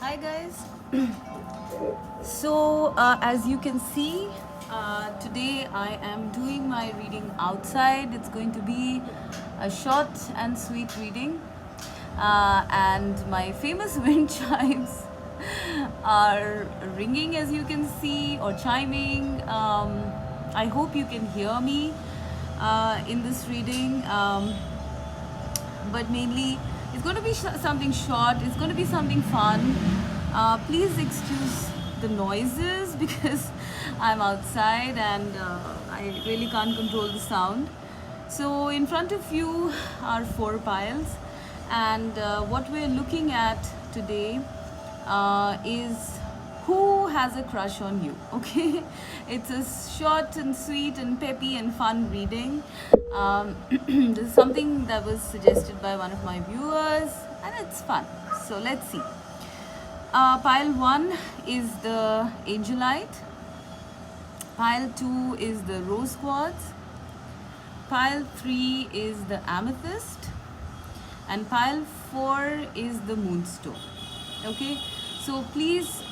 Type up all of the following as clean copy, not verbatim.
Hi guys. As you can see, today I am doing my reading outside. It's going to be a short and sweet reading, and my famous wind chimes are ringing, as you can see, or chiming. I hope you can hear me in this reading. But mainly it's going to be something short, it's going to be something fun. Please excuse the noises because I'm outside and I really can't control the sound. So in front of you are four piles, and what we're looking at today is who has a crush on you. Okay, it's a short and sweet and peppy and fun reading. This is something that was suggested by one of my viewers and it's fun, so let's see. Pile 1 is the Angelite, pile 2 is the rose quartz, pile 3 is the Amethyst, and pile 4 is the Moonstone. Okay, so please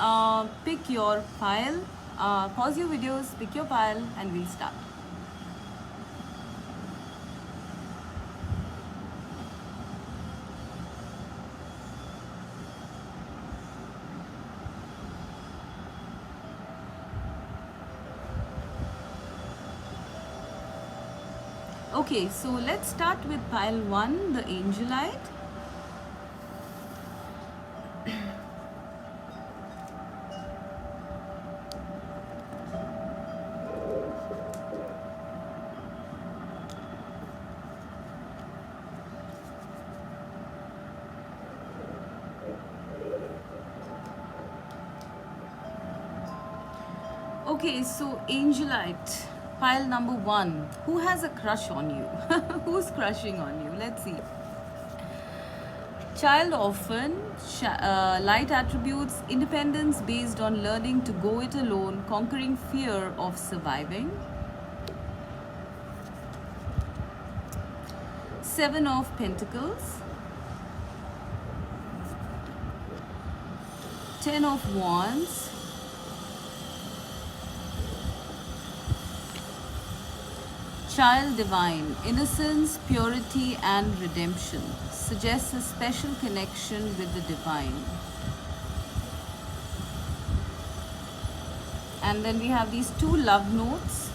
pick your pile, pause your videos, pick your pile, and we'll start. Okay, so let's start with pile 1, the Angelite. Okay, so Angelite, pile number 1. Who has a crush on you? Who's crushing on you? Let's see. Child orphan, light attributes, independence based on learning to go it alone, conquering fear of surviving. 7 of Pentacles. 10 of Wands. Child divine, innocence, purity, and redemption. Suggests a special connection with the divine. And then we have these two love notes.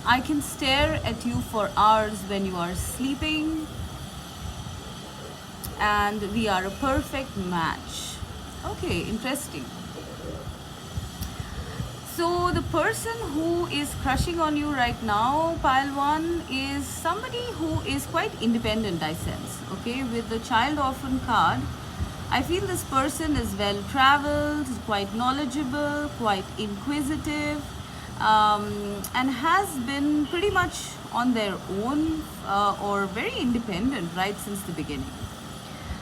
I can stare at you for hours when you are sleeping. And we are a perfect match. Okay, interesting. So the person who is crushing on you right now, pile 1, is somebody who is quite independent, I sense. Okay, with the child orphan card, I feel this person is well traveled, quite knowledgeable, quite inquisitive, and has been pretty much on their own or very independent right since the beginning.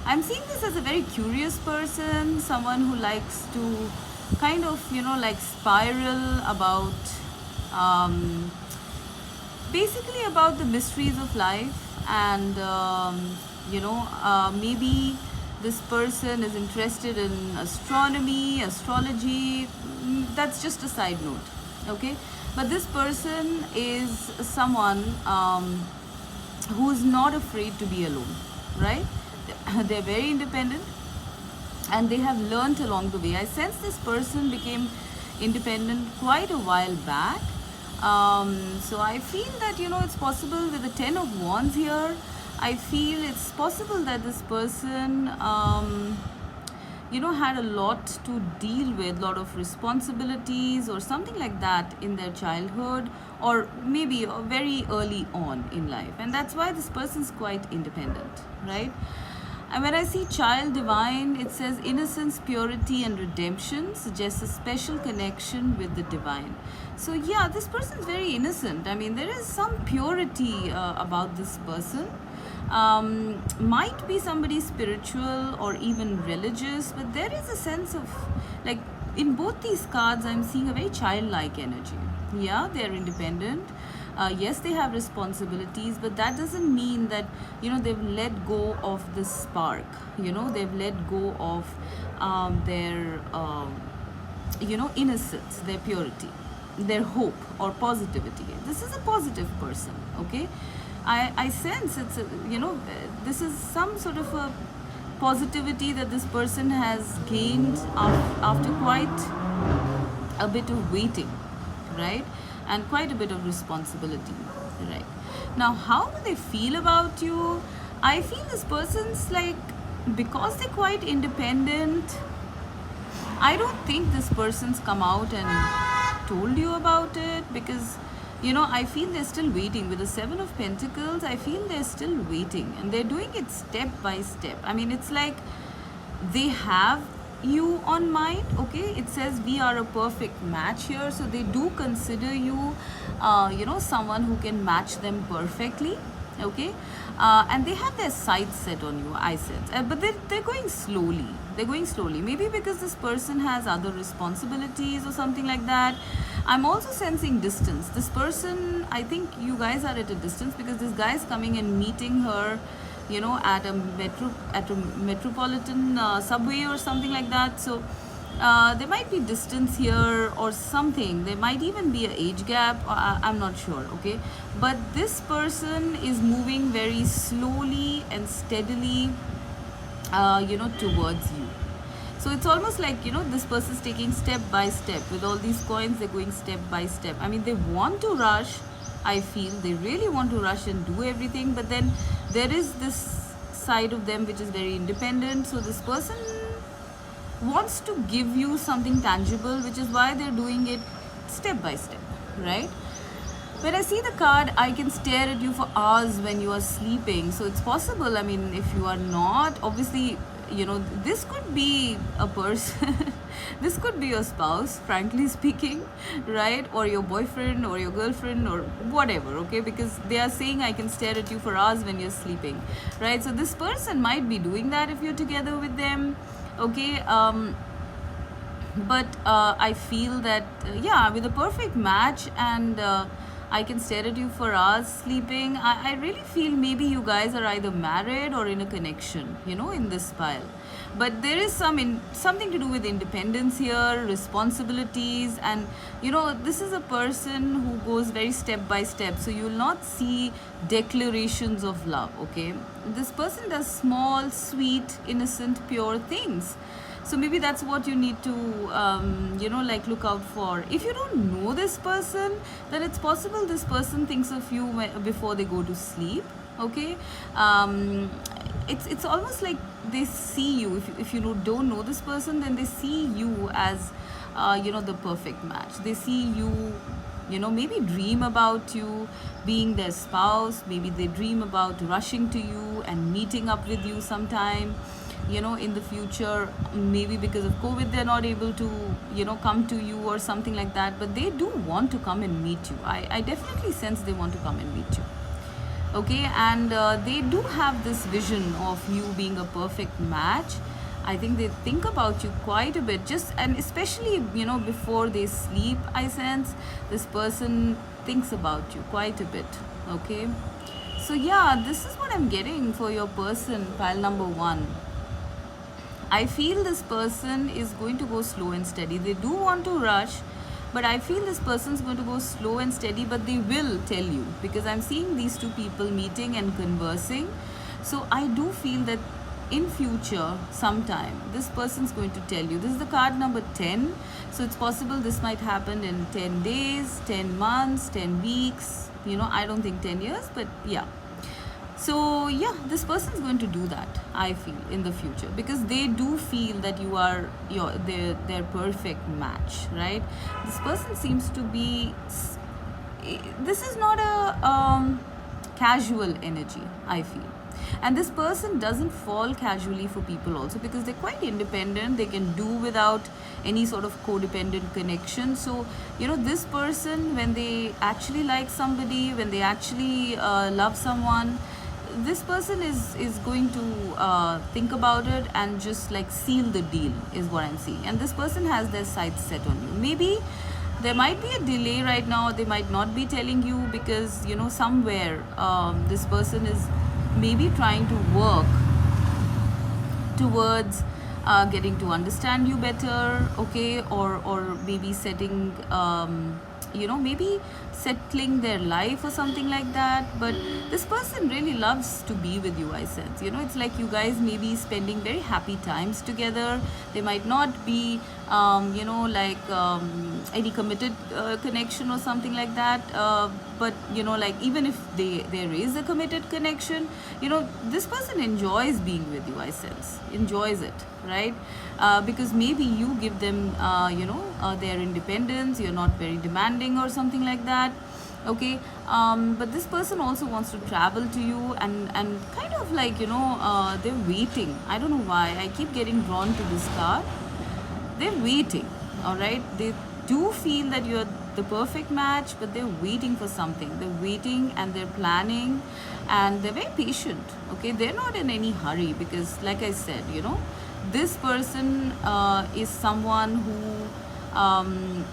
I'm seeing this as a very curious person, someone who likes to kind of, like spiral about basically about the mysteries of life, and maybe this person is interested in astronomy, astrology. That's just a side note. Okay, but this person is someone who's not afraid to be alone, right? They're very independent and they have learnt along the way. I sense this person became independent quite a while back. So I feel that, it's possible with the 10 of Wands here. I feel it's possible that this person, had a lot to deal with, a lot of responsibilities or something like that in their childhood, or maybe very early on in life. And that's why this person's quite independent, right? And when I see child divine, it says innocence, purity, and redemption, suggests a special connection with the divine. So yeah, this person is very innocent. I mean, there is some purity about this person. Might be somebody spiritual or even religious, but there is a sense of, like, in both these cards, I'm seeing a very childlike energy. Yeah, they're independent. Yes, they have responsibilities, but that doesn't mean that, they've let go of the spark. They've let go of their innocence, their purity, their hope or positivity. This is a positive person, okay? I sense it's this is some sort of a positivity that this person has gained after quite a bit of waiting, right? And quite a bit of responsibility, right? Now, how do they feel about you? I feel this person's like, because they're quite independent, I don't think this person's come out and told you about it, because I feel they're still waiting. With the Seven of Pentacles, I feel they're still waiting, and they're doing it step by step. I mean, it's like they have you on mind, okay? It says we are a perfect match here, so they do consider you someone who can match them perfectly, okay? And they have their sights set on you, I sense. But they're going slowly. They're going slowly. Maybe because this person has other responsibilities or something like that. I'm also sensing distance. This person, I think you guys are at a distance, because this guy is coming and meeting her, at a metropolitan subway or something like that. So there might be distance here or something. There might even be an age gap. I'm not sure, okay? But this person is moving very slowly and steadily, towards you. So it's almost like, this person's taking step by step. With all these coins, they're going step by step. I mean, they want to rush, I feel. They really want to rush and do everything. But then there is this side of them which is very independent. So this person wants to give you something tangible, which is why they're doing it step by step, right? When I see the card, I can stare at you for hours when you are sleeping. So it's possible. I mean, if you are not, obviously, this could be a person, this could be your spouse, frankly speaking, right? Or your boyfriend or your girlfriend or whatever, okay? Because they are saying I can stare at you for hours when you're sleeping, right? So this person might be doing that if you're together with them, okay? But I feel that, with a perfect match and I can stare at you for hours sleeping, I really feel maybe you guys are either married or in a connection, in this pile. But there is something to do with independence here, responsibilities, and this is a person who goes very step by step. So you will not see declarations of love, okay? This person does small, sweet, innocent, pure things. So maybe that's what you need to, look out for. If you don't know this person, then it's possible this person thinks of you before they go to sleep, okay? It's almost like they see you. If you don't know this person, then they see you as, the perfect match. They see you, maybe dream about you being their spouse. Maybe they dream about rushing to you and meeting up with you sometime, in the future. Maybe because of COVID, they're not able to, come to you or something like that. But they do want to come and meet you. I definitely sense they want to come and meet you. Okay, and they do have this vision of you being a perfect match. I think they think about you quite a bit, and especially, before they sleep, I sense this person thinks about you quite a bit, okay? So yeah, this is what I'm getting for your person, pile number 1. I feel this person is going to go slow and steady. They do want to rush, but I feel this person's going to go slow and steady, but they will tell you, because I'm seeing these two people meeting and conversing. So I do feel that in future, sometime, this person's going to tell you. This is the card number 10. So it's possible this might happen in 10 days, 10 months, 10 weeks. I don't think 10 years, but yeah. So yeah, this person's going to do that, I feel, in the future, because they do feel that you are their perfect match, right? This person seems to be, this is not a casual energy, I feel. And this person doesn't fall casually for people also, because they're quite independent. They can do without any sort of codependent connection. So, this person, when they actually like somebody, when they actually love someone, this person is going to think about it and just like seal the deal, is what I'm seeing. And this person has their sights set on you. Maybe There might be a delay right now. They might not be telling you because, you know, somewhere this person is maybe trying to work towards getting to understand you better, okay, or maybe setting you know, maybe settling their life or something like that. But this person really loves to be with you, I sense. You know, it's like you guys may be spending very happy times together. They might not be you know, like any committed connection or something like that, but you know, like even if there is a committed connection, you know, this person enjoys being with you, I sense, enjoys it, right? Because maybe you give them you know, their independence, you're not very demanding or something like that, okay. But this person also wants to travel to you, and kind of like, you know, they're waiting. I don't know why I keep getting drawn to this card. They're waiting, all right. They do feel that you're the perfect match, but they're waiting for something. They're waiting and they're planning, and they're very patient, okay. They're not in any hurry because, like I said, you know, this person is someone who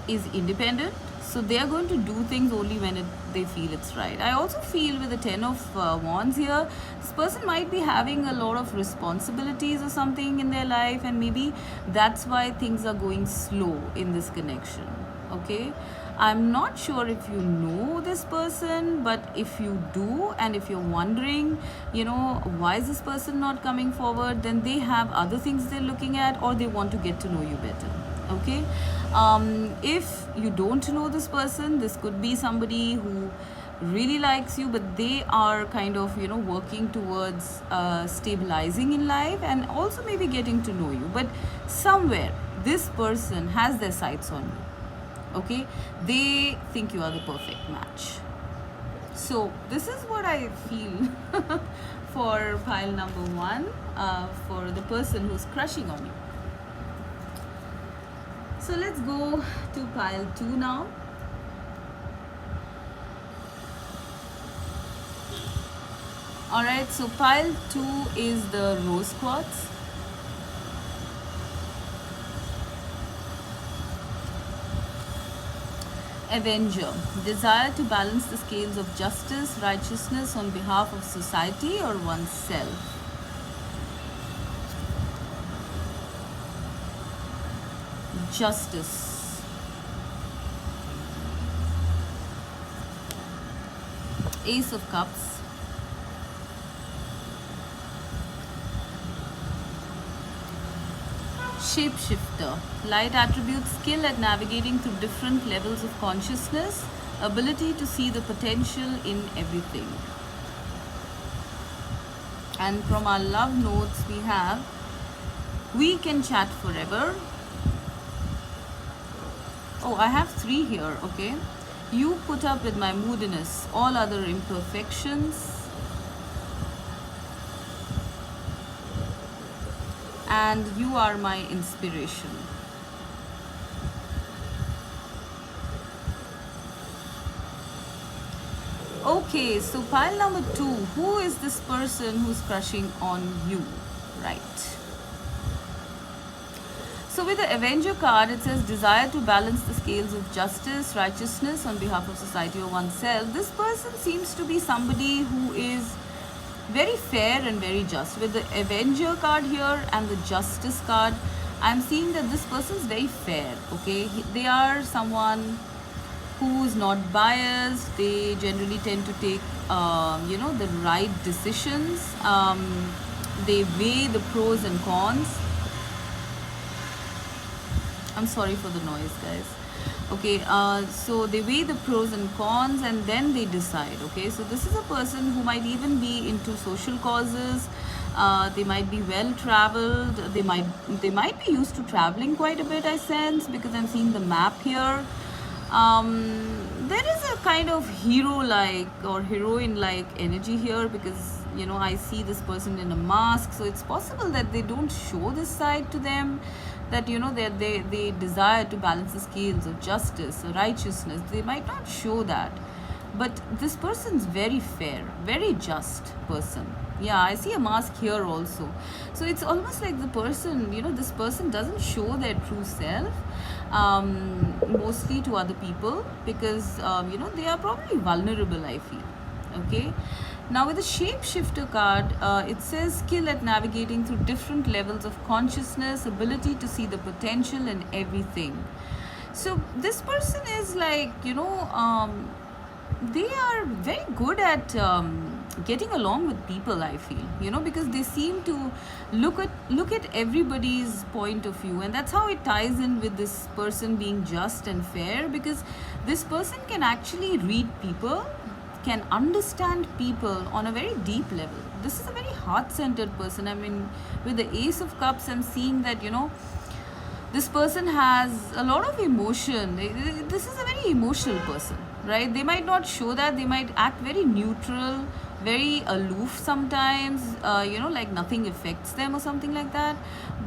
is independent, so they are going to do things only when they feel it's right. I also feel with the 10 of Wands here, this person might be having a lot of responsibilities or something in their life, and maybe that's why things are going slow in this connection, okay. I'm not sure if you know this person, but if you do, and if you're wondering, you know, why is this person not coming forward, then they have other things they're looking at, or they want to get to know you better, okay. If you don't know this person, this could be somebody who really likes you, but they are kind of, you know, working towards stabilizing in life and also maybe getting to know you. But somewhere this person has their sights on you, okay. They think you are the perfect match. So this is what I feel for pile number 1, for the person who's crushing on you. So let's go to pile 2 now. Alright, so pile 2 is the rose quartz. Avenger, desire to balance the scales of justice, righteousness on behalf of society or oneself. Justice. Ace of Cups. Shapeshifter, light attributes, skill at navigating through different levels of consciousness, ability to see the potential in everything. And from our love notes we have, we can chat forever. Oh, I have 3 here, okay. You put up with my moodiness, all other imperfections. And you are my inspiration. Okay, so pile number 2, who is this person who's crushing on you, right? So with the Avenger card, it says desire to balance the scales of justice, righteousness on behalf of society or oneself. This person seems to be somebody who is very fair and very just. With the Avenger card here and the Justice card, I'm seeing that this person is very fair, okay. They are someone who's not biased. They generally tend to take you know, the right decisions. They weigh the pros and cons. I'm sorry for the noise, guys. Okay, so they weigh the pros and cons and then they decide, okay. So this is a person who might even be into social causes. They might be well traveled. They might be used to traveling quite a bit, I sense, because I'm seeing the map here. There is a kind of hero-like or heroine-like energy here, because, you know, I see this person in a mask. So it's possible that they don't show this side to them, that, you know, they desire to balance the scales of justice or righteousness. They might not show that, but this person's very fair, very just person, Yeah, I see a mask here also. So it's almost like the person, this person doesn't show their true self, mostly to other people, because, they are probably vulnerable, I feel. Okay. Now, with the shapeshifter card, it says skill at navigating through different levels of consciousness, ability to see the potential in everything. So, this person is like, they are very good at getting along with people, I feel, because they seem to look at everybody's point of view, and that's how it ties in with this person being just and fair, because this person can actually read people, can understand people on a very deep level. This is a very heart-centered person. I mean, with the Ace of Cups, I'm seeing that, this person has a lot of emotion. This is a very emotional person, right? They might not show that. They might act very neutral, very aloof sometimes, like nothing affects them or something like that.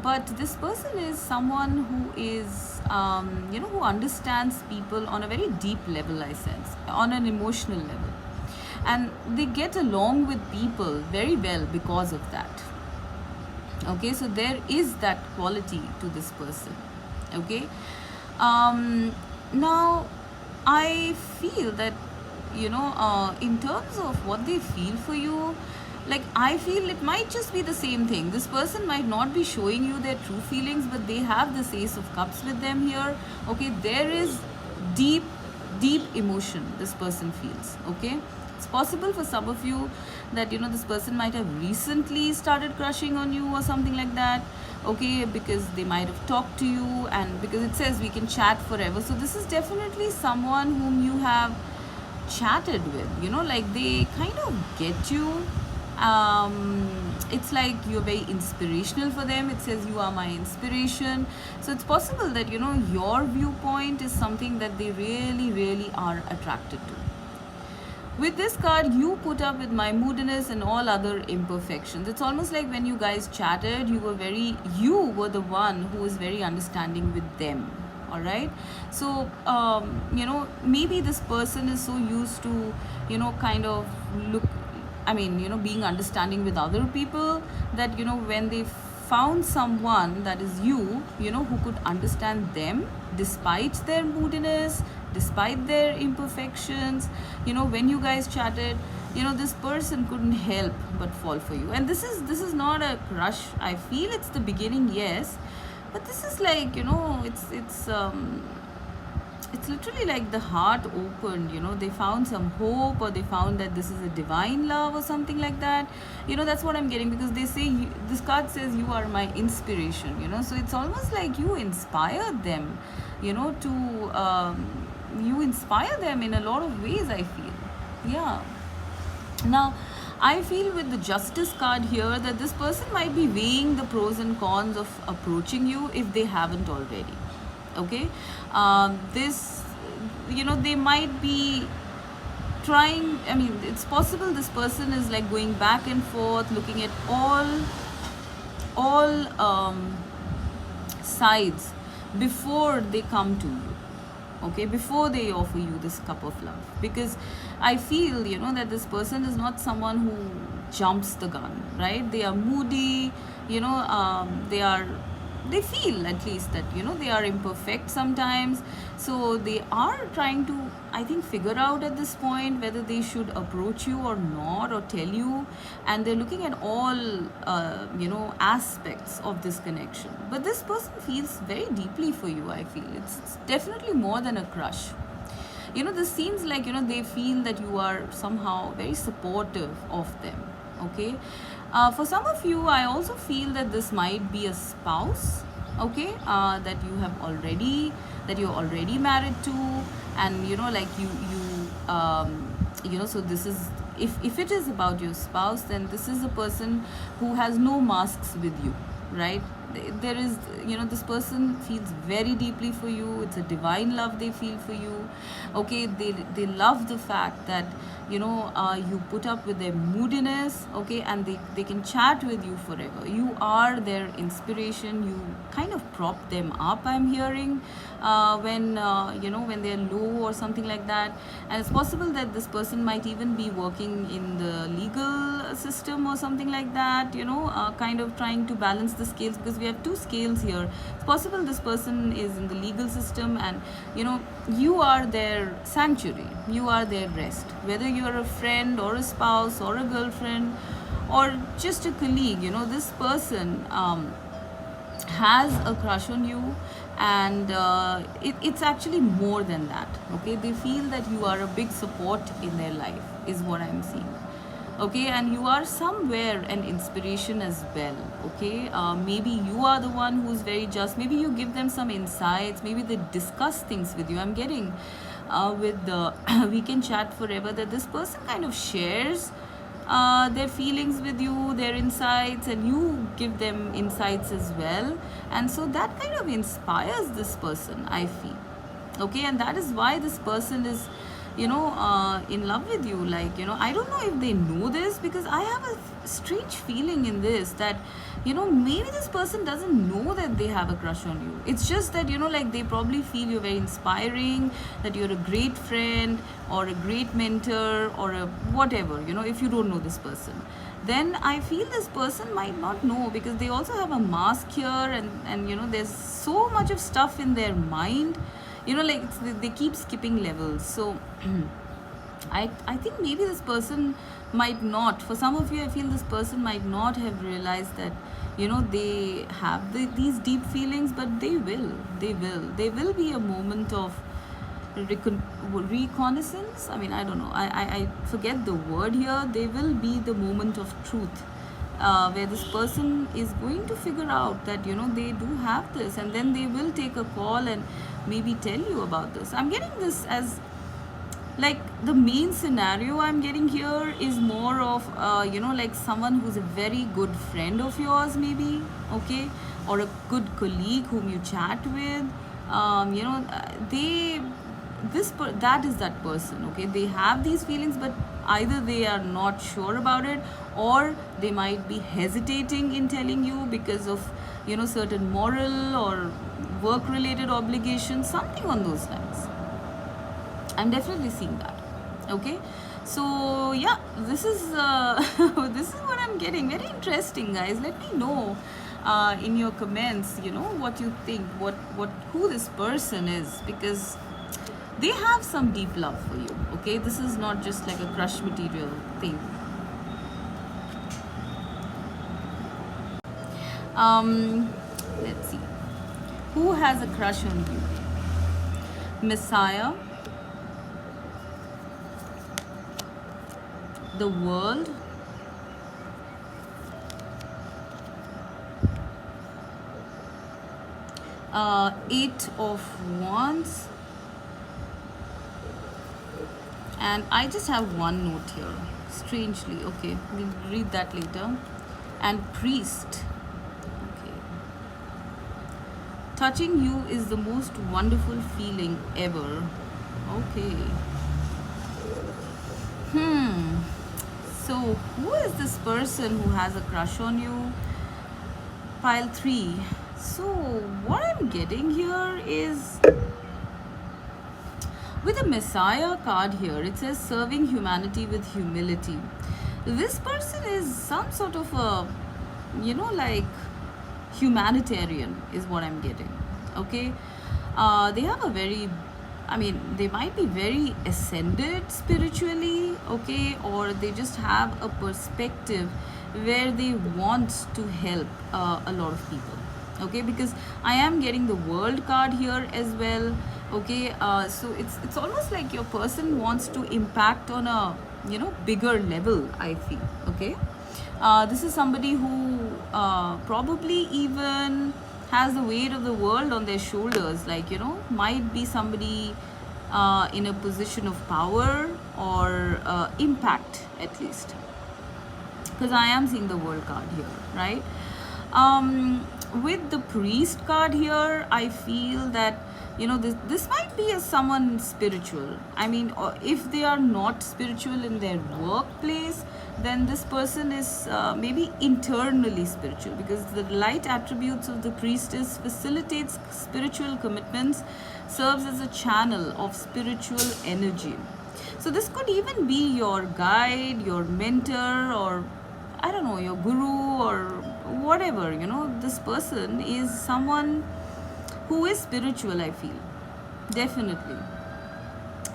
But this person is someone who is, who understands people on a very deep level, I sense, on an emotional level. And they get along with people very well because of that. Okay, so there is that quality to this person. Okay. Now I feel that, in terms of what they feel for you, like, I feel it might just be the same thing. This person might not be showing you their true feelings, but they have this Ace of Cups with them here. Okay, there is deep emotion this person feels. Okay, it's possible for some of you that, this person might have recently started crushing on you or something like that. Okay, because they might have talked to you, and because it says we can chat forever, so this is definitely someone whom you have chatted with, like they kind of get you. It's like you're very inspirational for them. It says you are my inspiration. So it's possible that, your viewpoint is something that they really are attracted to. With this card, you put up with my moodiness and all other imperfections. It's almost like when you guys chatted, you were the one who was very understanding with them. All right. So, maybe this person is so used to, kind of being understanding with other people, that, when they found someone that is you, who could understand them despite their moodiness, despite their imperfections, when you guys chatted, this person couldn't help but fall for you. And this is not a crush. I feel it's the beginning, yes, but this is like, it's literally like the heart opened, they found some hope, or they found that this is a divine love or something like that. That's what I'm getting, because they say, this card says you are my inspiration, so it's almost like you inspired them, you inspire them in a lot of ways, I feel. Yeah. Now, I feel with the Justice card here that this person might be weighing the pros and cons of approaching you if they haven't already. Okay. They might be trying. I mean, it's possible this person is like going back and forth, looking at all sides before they come to you. Okay, before they offer you this cup of love, because I feel, that this person is not someone who jumps the gun, right? They are moody, they feel at least that, they are imperfect sometimes. So they are trying to, I think, figure out at this point whether they should approach you or not, or tell you. And they're looking at all, aspects of this connection. But this person feels very deeply for you, I feel. It's definitely more than a crush. This seems like, they feel that you are somehow very supportive of them. Okay. For some of you, I also feel that this might be a spouse, okay, that you're already married to, and so this is, if it is about your spouse, then this is a person who has no masks with you, right? there is, you know, this person feels very deeply for you. It's a divine love they feel for you. Okay, they love the fact that, you know, you put up with their moodiness. Okay, and they can chat with you forever. You are their inspiration. You kind of prop them up, I'm hearing, when you know, when they're low or something like that. And it's possible that this person might even be working in the legal system or something like that, you know, kind of trying to balance the scales, because we have two scales here. It's possible this person is in the legal system, and, you know, you are their sanctuary, you are their rest. Whether you're a friend or a spouse or a girlfriend or just a colleague, you know, this person has a crush on you. And it's actually more than that. Okay, they feel that you are a big support in their life, is what I'm seeing. Okay, and you are somewhere an inspiration as well. Okay, maybe you are the one who's very just. Maybe you give them some insights. Maybe they discuss things with you. I'm getting with the we can chat forever, that this person kind of shares their feelings with you, their insights, and you give them insights as well. And so that kind of inspires this person, I feel. Okay, and that is why this person is, you know, in love with you. Like, you know, I don't know if they know this, because I have a strange feeling in this that, you know, maybe this person doesn't know that they have a crush on you. It's just that, you know, like, they probably feel you're very inspiring, that you're a great friend or a great mentor or a whatever, you know. If you don't know this person, then I feel this person might not know, because they also have a mask here, and you know, there's so much of stuff in their mind, you know, like, they keep skipping levels. So I think maybe this person might not, for some of you, I feel this person might not have realized that, you know, they have these deep feelings, but they will be a moment of reconnaissance. I mean, I don't know, I forget the word here. They will be the moment of truth, where this person is going to figure out that, you know, they do have this, and then they will take a call and maybe tell you about this. I'm getting this as, like, the main scenario I'm getting here is more of, you know, like, someone who's a very good friend of yours, maybe. Okay, or a good colleague whom you chat with. You know, that is that person. Okay, they have these feelings, but either they are not sure about it, or they might be hesitating in telling you because of, you know, certain moral or work related obligations, something on those lines. I'm definitely seeing that. Okay, so yeah, this is this is what I'm getting. Very interesting, guys. Let me know in your comments, you know, what you think, who this person is, because they have some deep love for you. Okay, this is not just like a crush material thing. Let's see, who has a crush on you? Messiah, the world, Eight of Wands, and I just have one note here, strangely. Okay, we'll read that later. And Priest. Okay, touching you is the most wonderful feeling ever. Okay. So who is this person who has a crush on you? Pile 3. So what I'm getting here is, with the Messiah card here, it says serving humanity with humility. This person is some sort of a, you know, like, humanitarian is what I'm getting. Okay, they have a very, I mean, they might be very ascended spiritually. Okay, or they just have a perspective where they want to help a lot of people. Okay, because I am getting the World card here as well. Okay, so it's almost like your person wants to impact on a, you know, bigger level, I feel. Okay, this is somebody who probably even has the weight of the world on their shoulders. Like, you know, might be somebody in a position of power or impact, at least, because I am seeing the World card here, right? with the priest card here, I feel that, you know, this might be someone spiritual. I mean, or if they are not spiritual in their workplace, then this person is maybe internally spiritual, because the light attributes of the priestess facilitates spiritual commitments, serves as a channel of spiritual energy. So this could even be your guide, your mentor, or I don't know, your guru or whatever. You know, this person is someone who is spiritual, I feel. Definitely.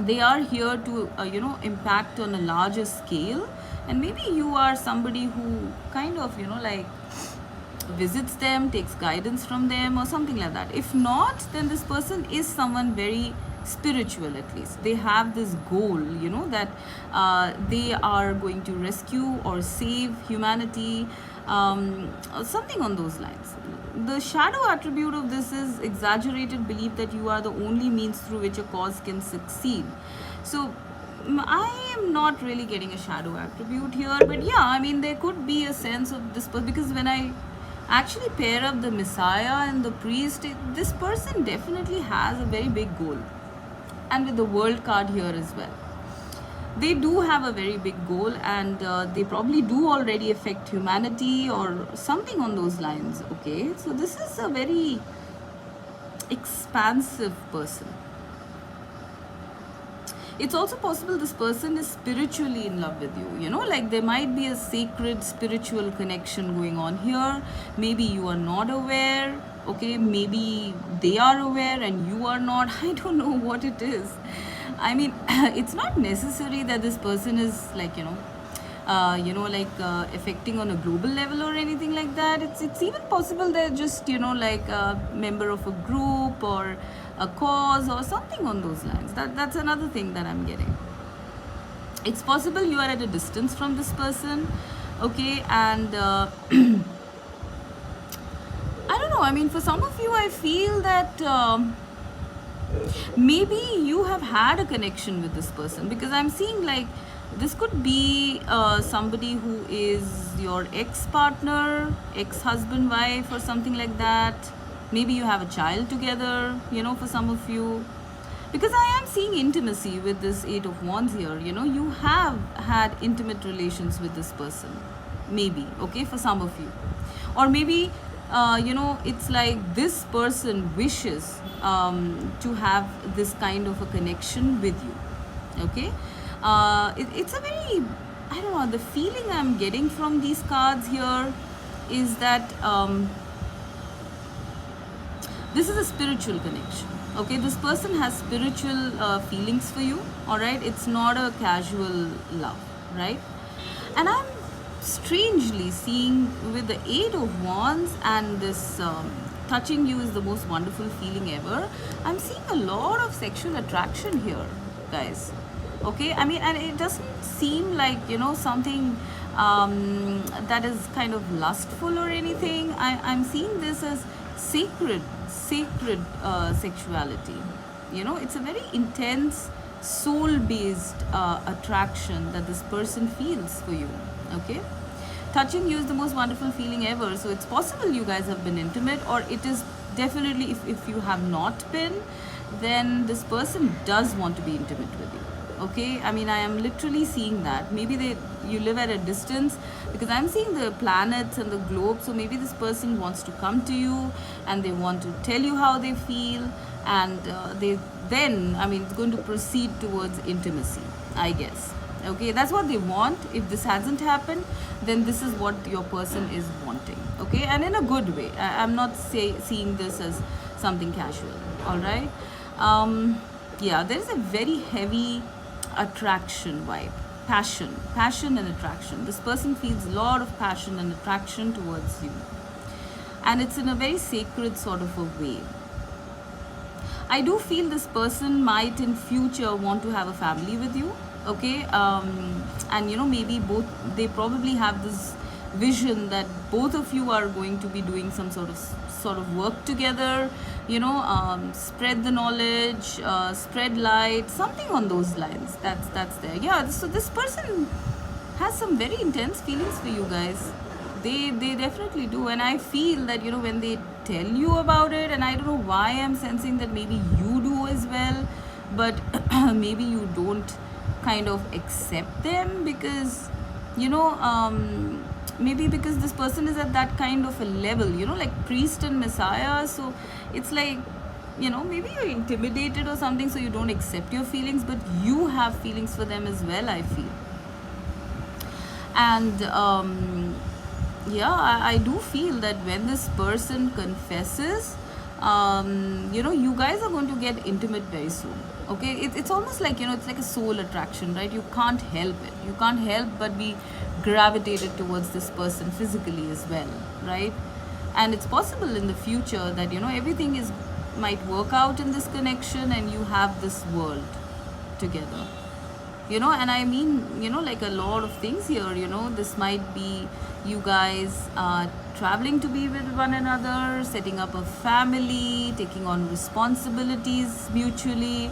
They are here to, you know, impact on a larger scale. And maybe you are somebody who kind of, you know, like visits them, takes guidance from them or something like that. If not, then this person is someone very spiritual. At least they have this goal, you know, that they are going to rescue or save humanity, something on those lines. The shadow attribute of this is exaggerated belief that you are the only means through which a cause can succeed. So I am not really getting a shadow attribute here, but yeah, I mean, there could be a sense of this person, because when I actually pair up the Messiah and the priest, this person definitely has a very big goal. And with the world card here as well, they do have a very big goal, and they probably do already affect humanity or something on those lines. Okay, so this is a very expansive person. It's also possible this person is spiritually in love with you. You know, like there might be a sacred spiritual connection going on here. Maybe you are not aware. Okay, maybe they are aware and you are not. I don't know what it is. I mean, it's not necessary that this person is like, affecting on a global level or anything like that. It's even possible they're just, you know, like a member of a group or a cause or something on those lines. That's another thing that I'm getting. It's possible you are at a distance from this person, okay, and I don't know. I mean, for some of you, I feel that maybe you have had a connection with this person, because I'm seeing like this could be somebody who is your ex-partner, ex-husband, wife, or something like that. Maybe you have a child together, you know, for some of you. Because I am seeing intimacy with this Eight of Wands here. You know, you have had intimate relations with this person. Maybe, okay, for some of you. Or maybe, you know, it's like this person wishes to have this kind of a connection with you, okay? It's a very, I don't know, the feeling I'm getting from these cards here is that this is a spiritual connection, okay? This person has spiritual feelings for you, all right? It's not a casual love, right? And I'm strangely seeing with the Eight of Wands and this touching you is the most wonderful feeling ever. I'm seeing a lot of sexual attraction here, guys. Okay, I mean, and it doesn't seem like, you know, something that is kind of lustful or anything. I'm seeing this as sacred sexuality. You know, it's a very intense soul-based attraction that this person feels for you. Okay, touching you is the most wonderful feeling ever. So it's possible you guys have been intimate, or it is definitely, if you have not been, then this person does want to be intimate with you. Okay, I mean, I am literally seeing that. Maybe you live at a distance, because I'm seeing the planets and the globe. So maybe this person wants to come to you and they want to tell you how they feel, and it's going to proceed towards intimacy, I guess. Okay, that's what they want. If this hasn't happened, then this is what your person is wanting. Okay, and in a good way. I'm not seeing this as something casual. All right. Yeah, there is a very heavy attraction vibe, passion and attraction. This person feels a lot of passion and attraction towards you, and it's in a very sacred sort of a way. I do feel this person might in future want to have a family with you, okay, and you know, maybe they probably have this vision that both of you are going to be doing some sort of work together, you know, spread the knowledge, spread light, something on those lines. That's there. Yeah, so this person has some very intense feelings for you guys. They definitely do, and I feel that, you know, when they tell you about it, and I don't know why I'm sensing that maybe you do as well, but maybe you don't kind of accept them because, you know, maybe because this person is at that kind of a level, you know, like priest and messiah. So it's like, you know, maybe you're intimidated or something, so you don't accept your feelings, but you have feelings for them as well, I feel. And yeah, I do feel that when this person confesses, you know, you guys are going to get intimate very soon. Okay, it's almost like, you know, it's like a soul attraction, right? You can't help it. You can't help but be gravitated towards this person physically as well, right? And it's possible in the future that, you know, everything is might work out in this connection and you have this world together, you know. And I mean, you know, like a lot of things here, you know, this might be you guys traveling to be with one another, setting up a family, taking on responsibilities mutually.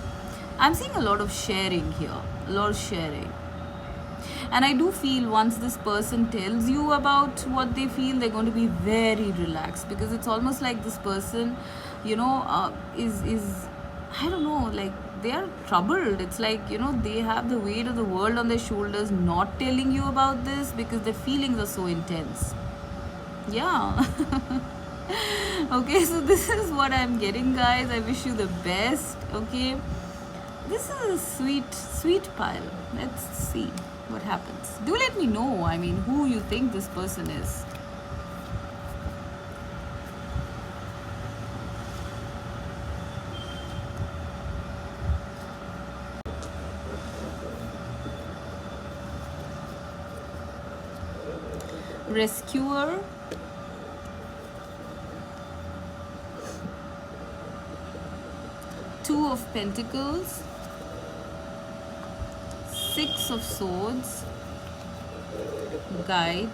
I'm seeing a lot of sharing here, a lot of sharing. And I do feel once this person tells you about what they feel, they're going to be very relaxed, because it's almost like this person, you know, is I don't know, like they are troubled. It's like, you know, they have the weight of the world on their shoulders, not telling you about this because their feelings are so intense. Yeah. Okay, so this is what I'm getting, guys. I wish you the best. Okay, this is a sweet pile. Let's see what happens. Do let me know, I mean, who you think this person is. Rescuer, Two of Pentacles, Six of Swords, Guide,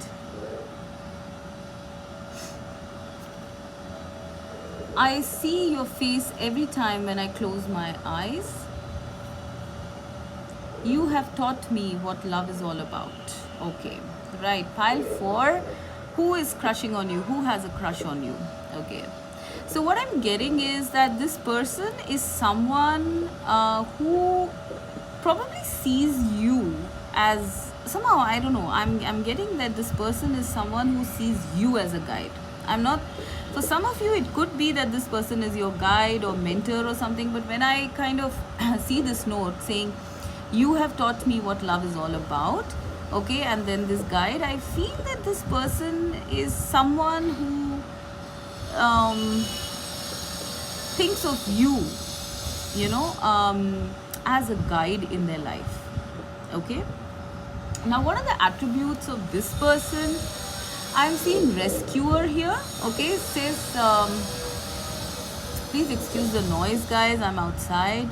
I see your face every time when I close my eyes. You have taught me what love is all about. Okay, right. Pile 4. Who is crushing on you? Who has a crush on you? Okay. So what I'm getting is that this person is someone who probably sees you as somehow, I don't know, I'm getting that this person is someone who sees you as a guide. I'm not, for some of you it could be that this person is your guide or mentor or something, but when I kind of see this note saying you have taught me what love is all about, okay, and then this guide, I feel that this person is someone who thinks of you, you know, as a guide in their life. Okay, now what are the attributes of this person? I'm seeing rescuer here. Okay, it says please excuse the noise, guys, I'm outside.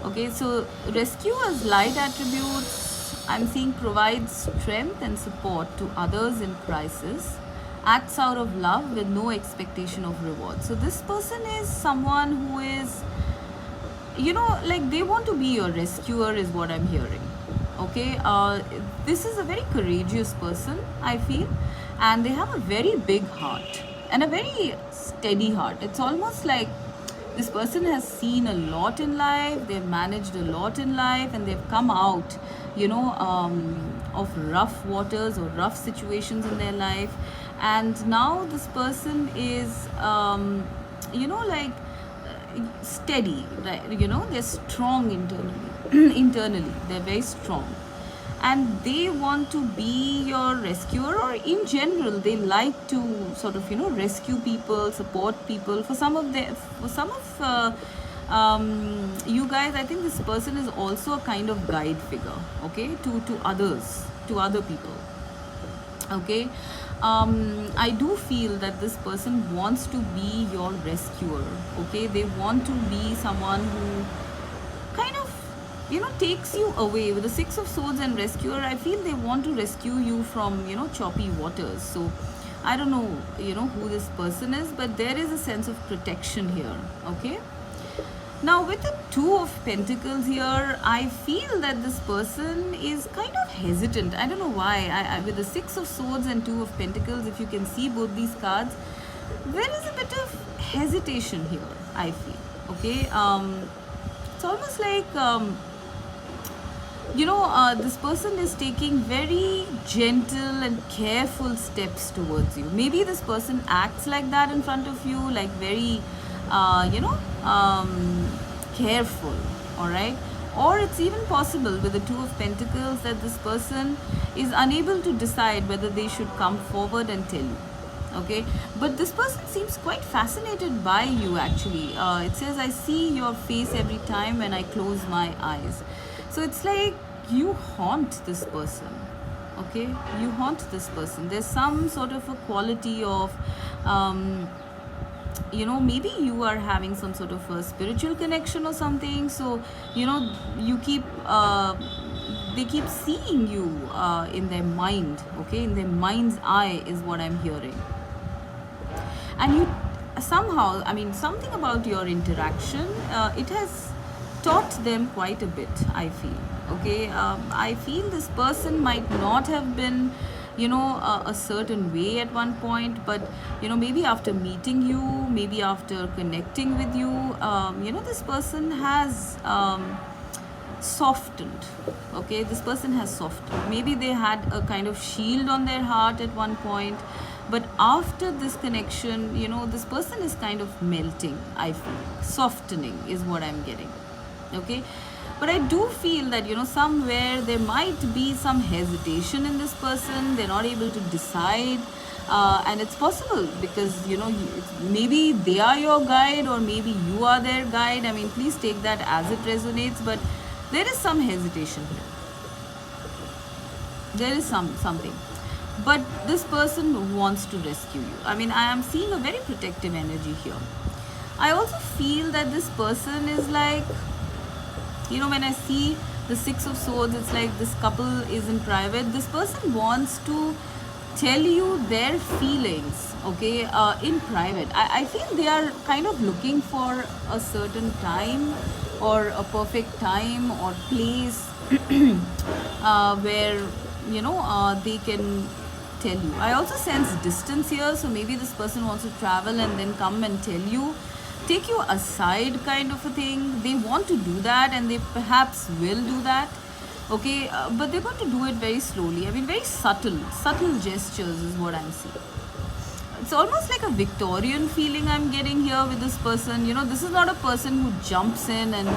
Okay, so rescuer's light attributes, I'm seeing provides strength and support to others in crisis, acts out of love with no expectation of reward. So this person is someone who is, you know, like they want to be your rescuer is what I'm hearing. Okay, this is a very courageous person, I feel, and they have a very big heart and a very steady heart. It's almost like this person has seen a lot in life, they've managed a lot in life, and they've come out, you know, of rough waters or rough situations in their life. And now this person is, you know, like steady, right? You know, they're strong internally. Internally, they're very strong. And they want to be your rescuer, or in general, they like to sort of, you know, rescue people, support people. For some of you guys, I think this person is also a kind of guide figure, okay, to others, to other people. Okay, I do feel that this person wants to be your rescuer. Okay, they want to be someone who kind of, you know, takes you away. With the Six of Swords and rescuer, I feel they want to rescue you from, you know, choppy waters. So I don't know, you know, who this person is, but there is a sense of protection here. Okay, Now, with the Two of Pentacles here, I feel that this person is kind of hesitant. I don't know why. With the Six of Swords and Two of Pentacles, if you can see both these cards, there is a bit of hesitation here, I feel. Okay, it's almost like this person is taking very gentle and careful steps towards you. Maybe this person acts like that in front of you, like very careful, all right? Or it's even possible with the Two of Pentacles that this person is unable to decide whether they should come forward and tell you. Okay, but this person seems quite fascinated by you actually. It says, I see your face every time when I close my eyes. So it's like you haunt this person. Okay, you haunt this person. There's some sort of a quality of maybe you are having some sort of a spiritual connection or something. So you keep they keep seeing you in their mind. Okay, in their mind's eye is what I'm hearing. And you somehow, something about your interaction, it has taught them quite a bit, I feel. Okay, I feel this person might not have been a certain way at one point, but maybe after meeting you, maybe after connecting with you, this person has softened. Okay, this person has softened. Maybe they had a kind of shield on their heart at one point, but after this connection, this person is kind of melting, I feel. Softening is what I'm getting. Okay, but I do feel that somewhere there might be some hesitation in this person. They're not able to decide, and it's possible because maybe they are your guide or maybe you are their guide. Please take that as it resonates, but there is some hesitation here. There is something, but this person wants to rescue you. I am seeing a very protective energy here. I also feel that this person is like, when I see the Six of Swords, it's like this couple is in private. This person wants to tell you their feelings, okay, in private. I feel they are kind of looking for a certain time or a perfect time or place where they can tell you. I also sense distance here, so maybe this person wants to travel and then come and tell you, take you aside, kind of a thing. They want to do that and they perhaps will do that. Okay, but they're going to do it very slowly. Very subtle gestures is what I'm seeing. It's almost like a Victorian feeling I'm getting here with this person. This is not a person who jumps in and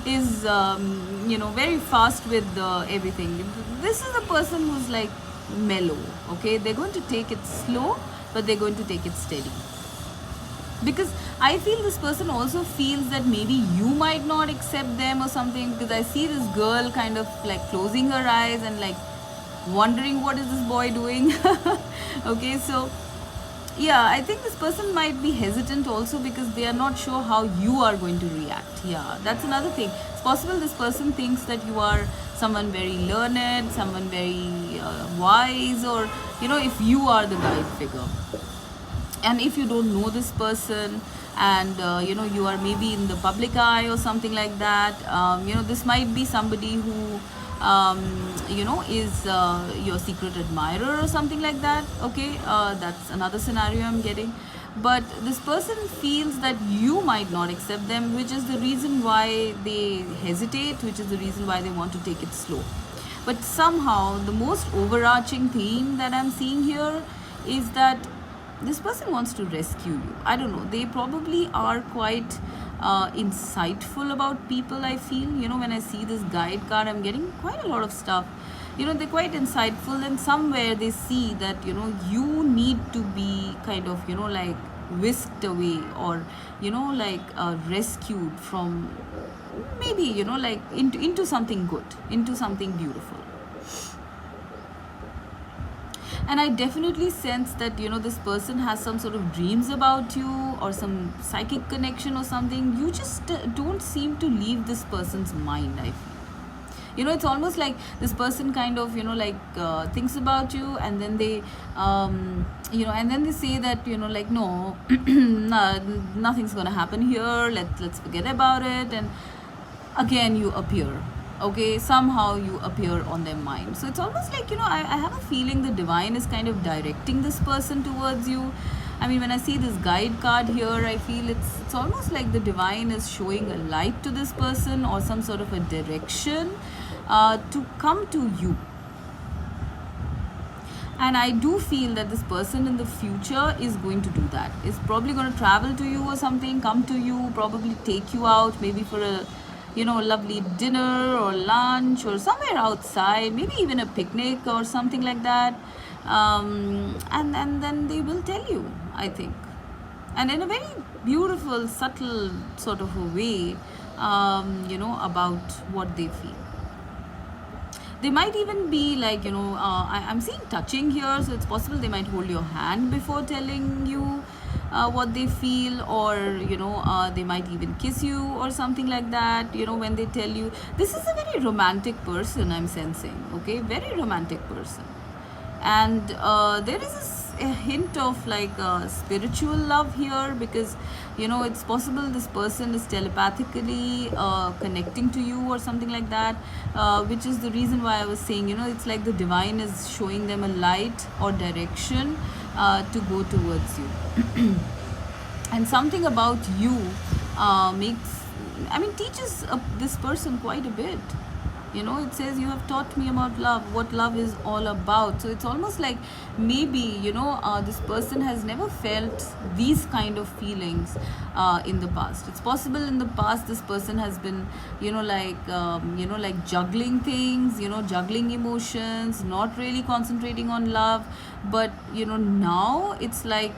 is very fast with everything. This is a person who's like mellow. Okay, they're going to take it slow, but they're going to take it steady. Because I feel this person also feels that maybe you might not accept them or something, because I see this girl kind of like closing her eyes and like wondering what is this boy doing. Okay, so yeah, I think this person might be hesitant also because they are not sure how you are going to react. Yeah, that's another thing. It's possible this person thinks that you are someone very learned, someone very wise, or if you are the guide figure. And if you don't know this person and you are maybe in the public eye or something like that, this might be somebody who is your secret admirer or something like that. Okay, that's another scenario I'm getting. But this person feels that you might not accept them, which is the reason why they hesitate, which is the reason why they want to take it slow. But somehow the most overarching theme that I'm seeing here is that this person wants to rescue you. I don't know, they probably are quite insightful about people, I feel. When I see this guide card, I'm getting quite a lot of stuff. They're quite insightful, and somewhere they see that you need to be kind of like whisked away or rescued from maybe like into something good, into something beautiful. And I definitely sense that this person has some sort of dreams about you or some psychic connection or something. You just don't seem to leave this person's mind, I feel. It's almost like this person kind of thinks about you, and then they and then they say that no, nothing's gonna happen here, let's forget about it, and again you appear. Okay, somehow you appear on their mind. So it's almost like I have a feeling the divine is kind of directing this person towards you. I mean, when I see this guide card here, I feel it's almost like the divine is showing a light to this person, or some sort of a direction to come to you. And I do feel that this person in the future is going to do that. Is probably going to travel to you or something, come to you, probably take you out, maybe for a lovely dinner or lunch or somewhere outside, maybe even a picnic or something like that. And then they will tell you, I think, and in a very beautiful, subtle sort of a way, about what they feel. They might even be like, I'm seeing touching here, so it's possible they might hold your hand before telling you what they feel, or they might even kiss you or something like that, when they tell you. This is a very romantic person, I'm sensing. Okay, very romantic person. And there is a hint of like spiritual love here, because it's possible this person is telepathically connecting to you or something like that, which is the reason why I was saying, it's like the divine is showing them a light or direction to go towards you. And something about you teaches this person quite a bit. It says, you have taught me about love, what love is all about. So it's almost like maybe this person has never felt these kind of feelings in the past. It's possible in the past this person has been like juggling things, juggling emotions, not really concentrating on love. But now it's like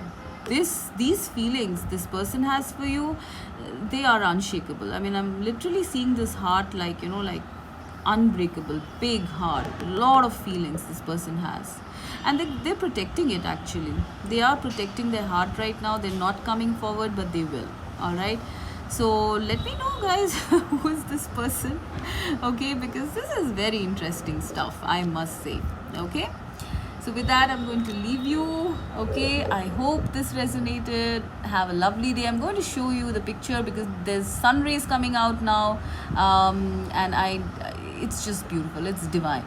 these feelings this person has for you, they are unshakable. I mean, I'm literally seeing this heart like unbreakable, big heart, a lot of feelings this person has, and they're protecting it. Actually, they are protecting their heart right now. They're not coming forward, but they will. All right, so let me know, guys, who is this person? Okay, because this is very interesting stuff, I must say. Okay, so with that, I'm going to leave you. Okay, I hope this resonated. Have a lovely day. I'm going to show you the picture because there's sun rays coming out now, and it's just beautiful. It's divine.